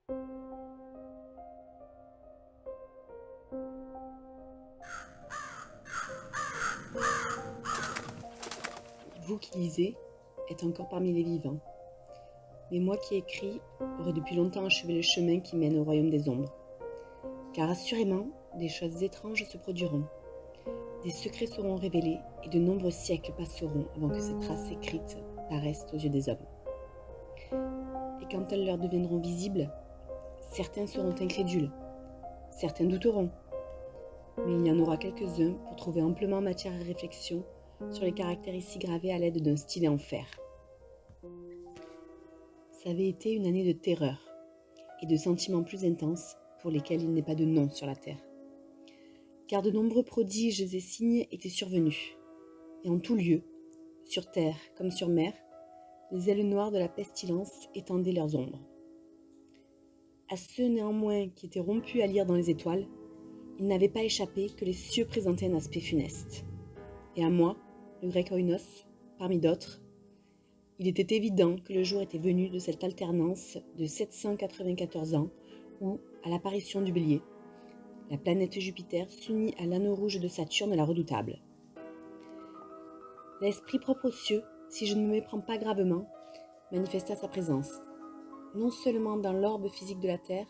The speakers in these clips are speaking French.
Vous qui lisez êtes encore parmi les vivants. Mais moi qui écris aurais depuis longtemps achevé le chemin qui mène au royaume des ombres. Car assurément, des choses étranges se produiront. Des secrets seront révélés et de nombreux siècles passeront avant que ces traces écrites paraissent aux yeux des hommes. Et quand elles leur deviendront visibles, certains seront incrédules, certains douteront. Mais il y en aura quelques-uns pour trouver amplement matière à réflexion sur les caractères ici gravés à l'aide d'un stylet en fer. Ça avait été une année de terreur et de sentiments plus intenses pour lesquels il n'est pas de nom sur la terre. Car de nombreux prodiges et signes étaient survenus, et en tout lieu, sur terre comme sur mer, les ailes noires de la pestilence étendaient leurs ombres. À ceux néanmoins qui étaient rompus à lire dans les étoiles, il n'avait pas échappé que les cieux présentaient un aspect funeste. Et à moi, le grec oinos, parmi d'autres, il était évident que le jour était venu de cette alternance de 794 ans où, à l'apparition du bélier, la planète Jupiter s'unit à l'anneau rouge de Saturne la redoutable. L'esprit propre aux cieux, si je ne me méprends pas gravement, manifesta sa présence, non seulement dans l'orbe physique de la Terre,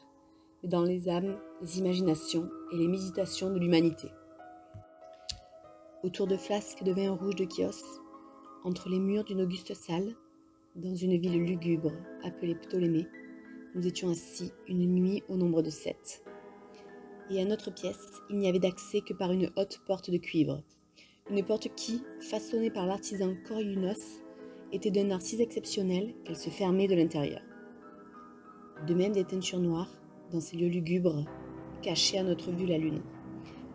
mais dans les âmes, les imaginations et les méditations de l'humanité. Autour de flasques de vin rouge de Chios, entre les murs d'une auguste salle, dans une ville lugubre appelée Ptolémée, nous étions assis une nuit au nombre de 7. Et à notre pièce, il n'y avait d'accès que par une haute porte de cuivre. Une porte qui, façonnée par l'artisan Coriolis, était d'un art si exceptionnel qu'elle se fermait de l'intérieur. De même des teintures noires, dans ces lieux lugubres, cachaient à notre vue la lune,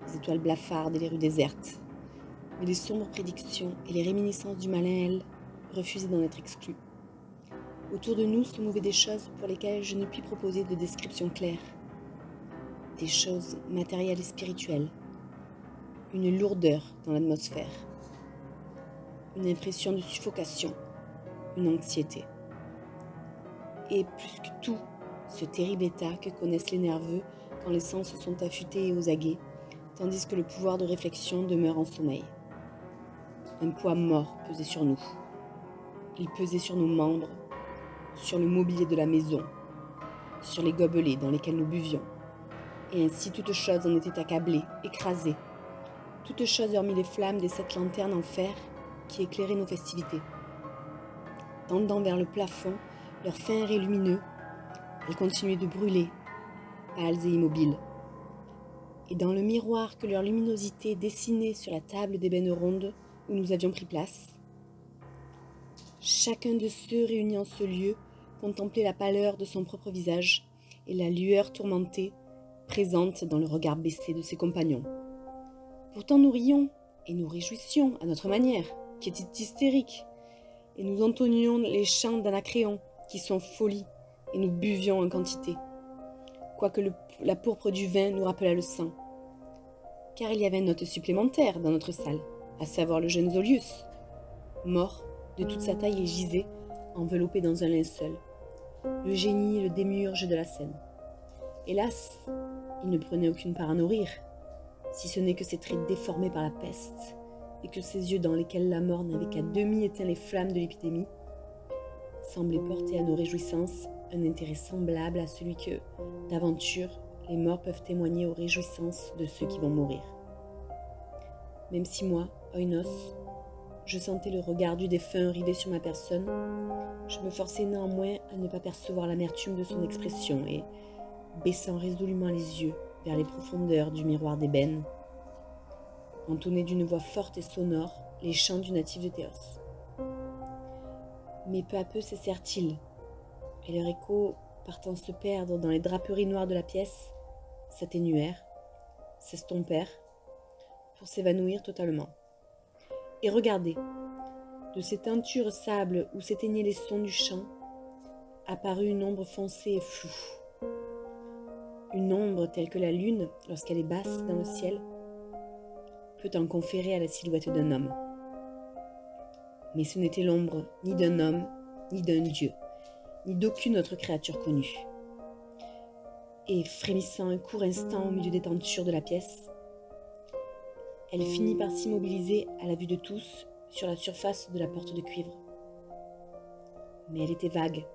les étoiles blafardes et les rues désertes. Mais les sombres prédictions et les réminiscences du malin, elles, refusaient d'en être exclues. Autour de nous se mouvaient des choses pour lesquelles je ne puis proposer de description claire. Des choses matérielles et spirituelles. Une lourdeur dans l'atmosphère. Une impression de suffocation. Une anxiété. Et plus que tout, ce terrible état que connaissent les nerveux quand les sens sont affûtés et aux aguets, tandis que le pouvoir de réflexion demeure en sommeil. Un poids mort pesait sur nous. Il pesait sur nos membres, sur le mobilier de la maison, sur les gobelets dans lesquels nous buvions. Et ainsi toute chose en était accablée, écrasée. Toute chose hormis les flammes des 7 lanternes en fer qui éclairaient nos festivités. Tendant vers le plafond, leurs fins raies lumineux, elles continuaient de brûler, pâles et immobiles. Et dans le miroir que leur luminosité dessinait sur la table d'ébène ronde où nous avions pris place, chacun de ceux réunis en ce lieu contemplait la pâleur de son propre visage et la lueur tourmentée présente dans le regard baissé de ses compagnons. Pourtant nous rions et nous réjouissions à notre manière, qui était hystérique, et nous entonnions les chants d'Anacréon, qui sont folies, et nous buvions en quantité, quoique la pourpre du vin nous rappelât le sang. Car il y avait un hôte supplémentaire dans notre salle, à savoir le jeune Zolius. Mort, de toute sa taille, il gisait, enveloppé dans un linceul, le génie et le démiurge de la scène. Hélas, il ne prenait aucune part à nos rires, si ce n'est que ses traits déformés par la peste, et que ses yeux dans lesquels la mort n'avait qu'à demi éteint les flammes de l'épidémie, semblaient porter à nos réjouissances un intérêt semblable à celui que, d'aventure, les morts peuvent témoigner aux réjouissances de ceux qui vont mourir. Même si moi, oinos, je sentais le regard du défunt rivé sur ma personne, je me forçais néanmoins à ne pas percevoir l'amertume de son expression et, baissant résolument les yeux vers les profondeurs du miroir d'ébène, entonnait d'une voix forte et sonore les chants du natif de Théos. Mais peu à peu cessèrent-ils, et leur écho, partant se perdre dans les draperies noires de la pièce, s'atténuèrent, s'estompèrent, pour s'évanouir totalement. Et regardez, de ces teintures sable où s'éteignaient les sons du chant, apparut une ombre foncée et floue. Une ombre telle que la lune, lorsqu'elle est basse dans le ciel, peut en conférer à la silhouette d'un homme. Mais ce n'était l'ombre ni d'un homme, ni d'un dieu, ni d'aucune autre créature connue. et frémissant un court instant au milieu des tentures de la pièce, elle finit par s'immobiliser à la vue de tous sur la surface de la porte de cuivre. Mais elle était vague,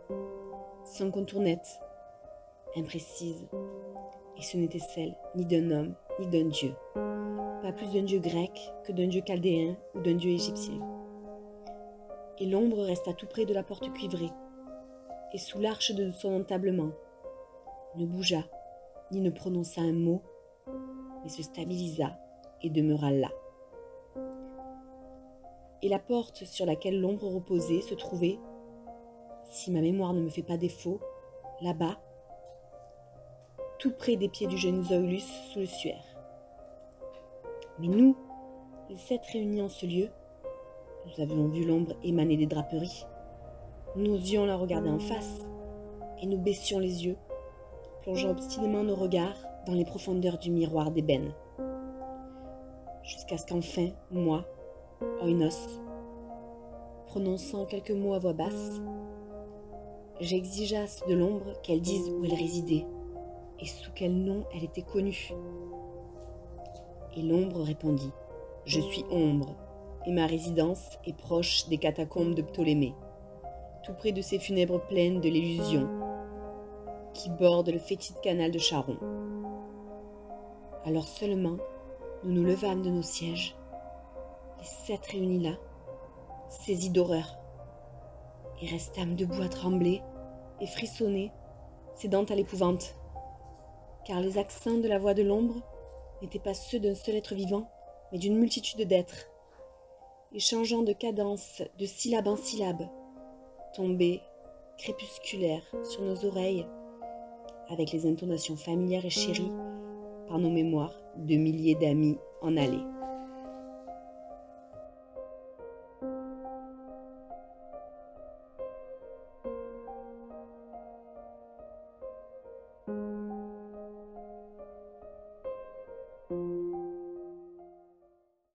sans contour net, imprécise, et ce n'était celle ni d'un homme ni d'un dieu, pas plus d'un dieu grec que d'un dieu chaldéen ou d'un dieu égyptien. Et l'ombre resta tout près de la porte cuivrée, et sous l'arche de son entablement, ne bougea, ni ne prononça un mot, mais se stabilisa et demeura là. Et la porte sur laquelle l'ombre reposait se trouvait, si ma mémoire ne me fait pas défaut, là-bas, tout près des pieds du jeune Zoilus sous le suaire. Mais nous, les 7 réunis en ce lieu, nous avions vu l'ombre émaner des draperies. Nous osions la regarder en face, et nous baissions les yeux, plongeant obstinément nos regards dans les profondeurs du miroir d'ébène. Jusqu'à ce qu'enfin, moi, Oinos, prononçant quelques mots à voix basse, j'exigeasse de l'ombre qu'elle dise où elle résidait, et sous quel nom elle était connue. Et l'ombre répondit : « Je suis ombre, et ma résidence est proche des catacombes de Ptolémée, tout près de ces funèbres plaines de l'Élusion, qui bordent le fétide canal de Charon. » Alors seulement, nous nous levâmes de nos sièges, les 7 réunis là, saisis d'horreur, et restâmes debout à trembler et frissonner, cédant à l'épouvante, car les accents de la voix de l'ombre n'étaient pas ceux d'un seul être vivant, mais d'une multitude d'êtres, et changeant de cadence de syllabe en syllabe, tombaient crépusculaires sur nos oreilles, avec les intonations familières et chéries par nos mémoires de milliers d'amis en allée.